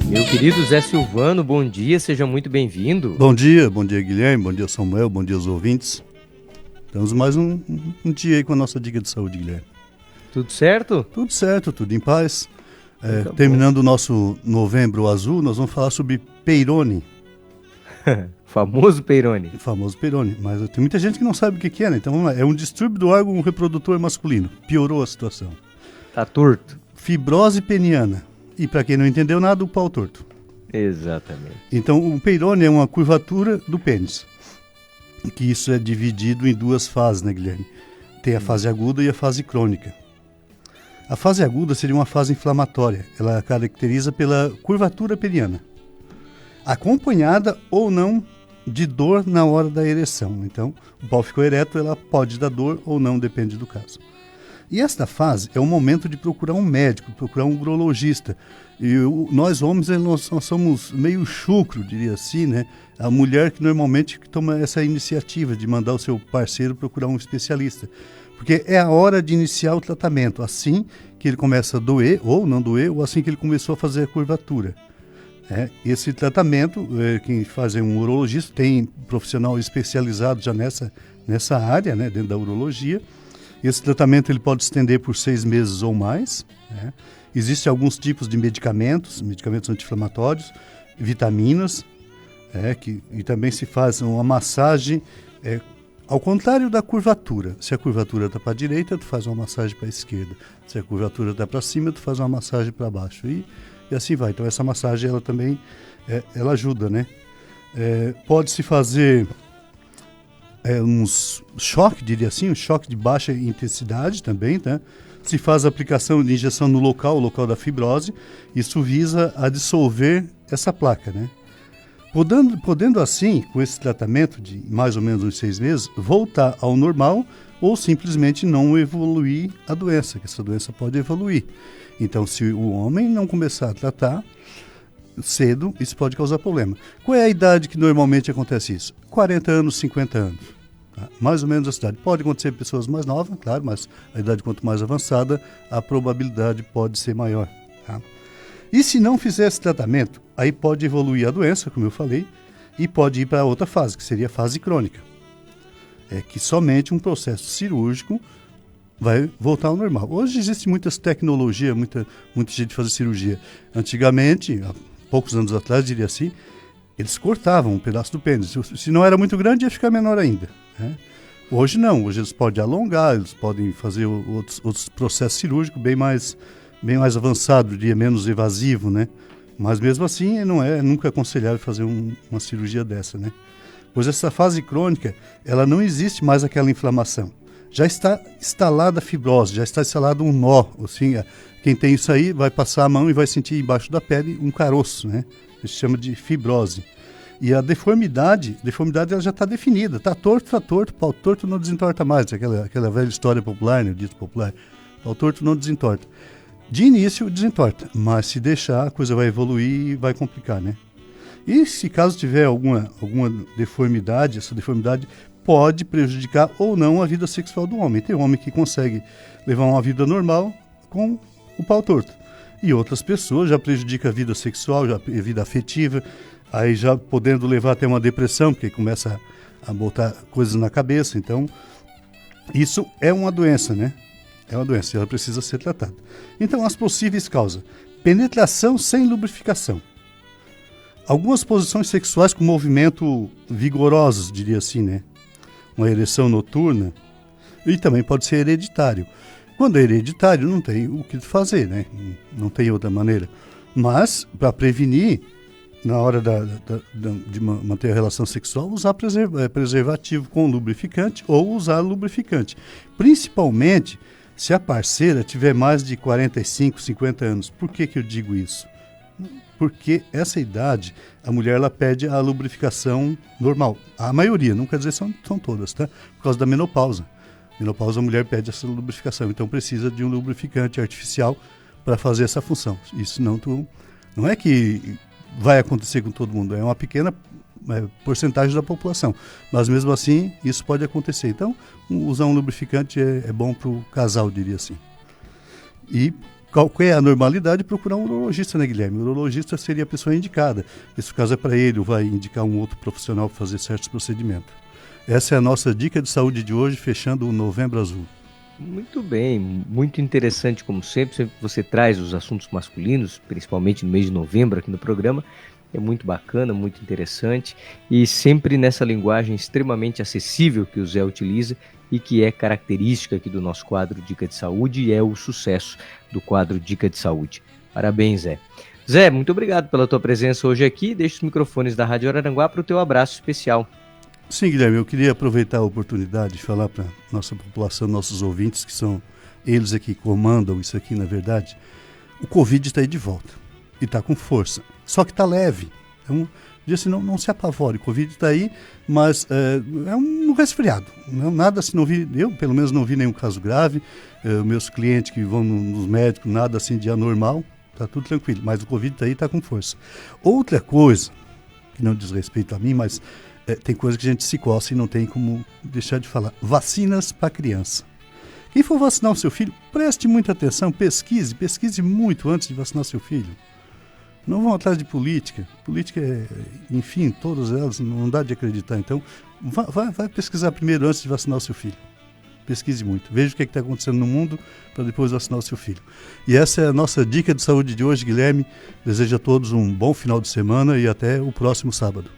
Meu querido Zé Silvano, bom dia, seja muito bem-vindo. Bom dia Guilherme, bom dia Samuel, bom dia aos ouvintes. Temos mais um dia aí com a nossa dica de saúde, Guilherme. Tudo certo? Tudo certo, tudo em paz. Terminando o nosso novembro azul, nós vamos falar sobre Peyronie. Famoso Peyronie. O famoso Peyronie, mas tem muita gente que não sabe o que é, né? Então vamos lá, é um distúrbio do órgão reprodutor masculino. Piorou a situação. Tá torto. Fibrose peniana. E para quem não entendeu nada, o pau torto. Exatamente. Então o Peyronie é uma curvatura do pênis. Que isso é dividido em duas fases, né, Guilherme? Tem a fase aguda e a fase crônica. A fase aguda seria uma fase inflamatória. Ela caracteriza pela curvatura peniana, acompanhada ou não de dor na hora da ereção. Então, o pau ficou ereto, ela pode dar dor ou não, depende do caso. E esta fase é o momento de procurar um médico, procurar um urologista. E nós homens, nós somos meio chucro, diria assim, né? A mulher que normalmente toma essa iniciativa de mandar o seu parceiro procurar um especialista. Porque é a hora de iniciar o tratamento, assim que ele começa a doer, ou não doer, ou assim que ele começou a fazer a curvatura. Esse tratamento, quem faz é um urologista, tem profissional especializado já nessa área, né, dentro da urologia. Esse tratamento ele pode se estender por 6 meses ou mais. Existem alguns tipos de medicamentos anti-inflamatórios, vitaminas, e também se faz uma massagem ao contrário da curvatura. Se a curvatura está para a direita, tu faz uma massagem para a esquerda. Se a curvatura está para cima, tu faz uma massagem para baixo. E assim vai. Então essa massagem ela também ela ajuda, né? Pode-se fazer uns choque, diria assim, um choque de baixa intensidade também, né? Se faz a aplicação de injeção no local, o local da fibrose. Isso visa a dissolver essa placa, né? Podendo assim, com esse tratamento de mais ou menos uns 6 meses, voltar ao normal ou simplesmente não evoluir a doença, que essa doença pode evoluir. Então, se o homem não começar a tratar cedo, isso pode causar problema. Qual é a idade que normalmente acontece isso? 40 anos, 50 anos. Tá? Mais ou menos essa idade. Pode acontecer em pessoas mais novas, claro, mas a idade quanto mais avançada, a probabilidade pode ser maior. Tá? E se não fizer esse tratamento, aí pode evoluir a doença, como eu falei, e pode ir para outra fase, que seria a fase crônica. É que somente um processo cirúrgico vai voltar ao normal. Hoje existe muitas tecnologias, muita gente faz cirurgia. Antigamente, há poucos anos atrás, diria assim, eles cortavam um pedaço do pênis. Se não era muito grande, ia ficar menor ainda. Né? Hoje não, hoje eles podem alongar, eles podem fazer outros processos cirúrgicos bem mais avançado, diria, menos invasivo, né? Mas mesmo assim nunca é aconselhável fazer uma cirurgia dessa, né? Pois essa fase crônica, ela não existe mais aquela inflamação. Já está instalada a fibrose, já está instalado um nó, assim, quem tem isso aí vai passar a mão e vai sentir embaixo da pele um caroço, né? Isso se chama de fibrose. E a deformidade ela já está definida, está torto, pau torto não desentorta mais, aquela velha história popular, né? O dito popular, pau torto não desentorta. De início desentorta, mas se deixar a coisa vai evoluir e vai complicar, né? E se caso tiver alguma deformidade, essa deformidade pode prejudicar ou não a vida sexual do homem. Tem homem que consegue levar uma vida normal com o pau torto. E outras pessoas já prejudica a vida sexual, já a vida afetiva, aí já podendo levar até uma depressão, porque começa a botar coisas na cabeça. Então, isso é uma doença, né? É uma doença, ela precisa ser tratada. Então, as possíveis causas: penetração sem lubrificação. Algumas posições sexuais com movimento vigorosos, diria assim, né? Uma ereção noturna. E também pode ser hereditário. Quando é hereditário, não tem o que fazer, né? Não tem outra maneira. Mas, para prevenir, na hora de manter a relação sexual, usar preservativo com lubrificante ou usar lubrificante. Principalmente se a parceira tiver mais de 45, 50 anos. Por que eu digo isso? Porque essa idade, a mulher ela perde a lubrificação normal. A maioria, não quer dizer são todas, tá? Por causa da menopausa. Menopausa, a mulher perde essa lubrificação. Então precisa de um lubrificante artificial para fazer essa função. Isso não é que vai acontecer com todo mundo, é uma pequena porcentagem da população. Mas mesmo assim, isso pode acontecer. Então, usar um lubrificante é bom para o casal, diria assim. E qual é a normalidade, procurar um urologista, né, Guilherme? O urologista seria a pessoa indicada. Se o caso é para ele, ou vai indicar um outro profissional para fazer certos procedimentos. Essa é a nossa dica de saúde de hoje, fechando o Novembro Azul. Muito bem, muito interessante como sempre. Sempre você traz os assuntos masculinos, principalmente no mês de novembro aqui no programa. É muito bacana, muito interessante e sempre nessa linguagem extremamente acessível que o Zé utiliza e que é característica aqui do nosso quadro Dica de Saúde e é o sucesso do quadro Dica de Saúde. Parabéns, Zé. Zé, muito obrigado pela tua presença hoje aqui. Deixa os microfones da Rádio Araranguá para o teu abraço especial. Sim, Guilherme, eu queria aproveitar a oportunidade de falar para nossa população, nossos ouvintes, que são eles aqui que comandam isso aqui, na verdade. O Covid está aí de volta e está com força, só que está leve. Então, disse, não se apavore, o Covid está aí, mas é um resfriado. Não, nada assim, eu pelo menos não vi nenhum caso grave. Meus clientes que vão nos médicos, nada assim de anormal, está tudo tranquilo, mas o Covid está aí, está com força. Outra coisa, que não diz respeito a mim, mas tem coisa que a gente se coça e não tem como deixar de falar. Vacinas para criança. Quem for vacinar o seu filho, preste muita atenção, pesquise muito antes de vacinar seu filho. Não vão atrás de política. Política, enfim, todas elas, não dá de acreditar. Então, vai pesquisar primeiro antes de vacinar o seu filho. Pesquise muito. Veja o que está acontecendo no mundo para depois vacinar o seu filho. E essa é a nossa dica de saúde de hoje, Guilherme. Desejo a todos um bom final de semana e até o próximo sábado.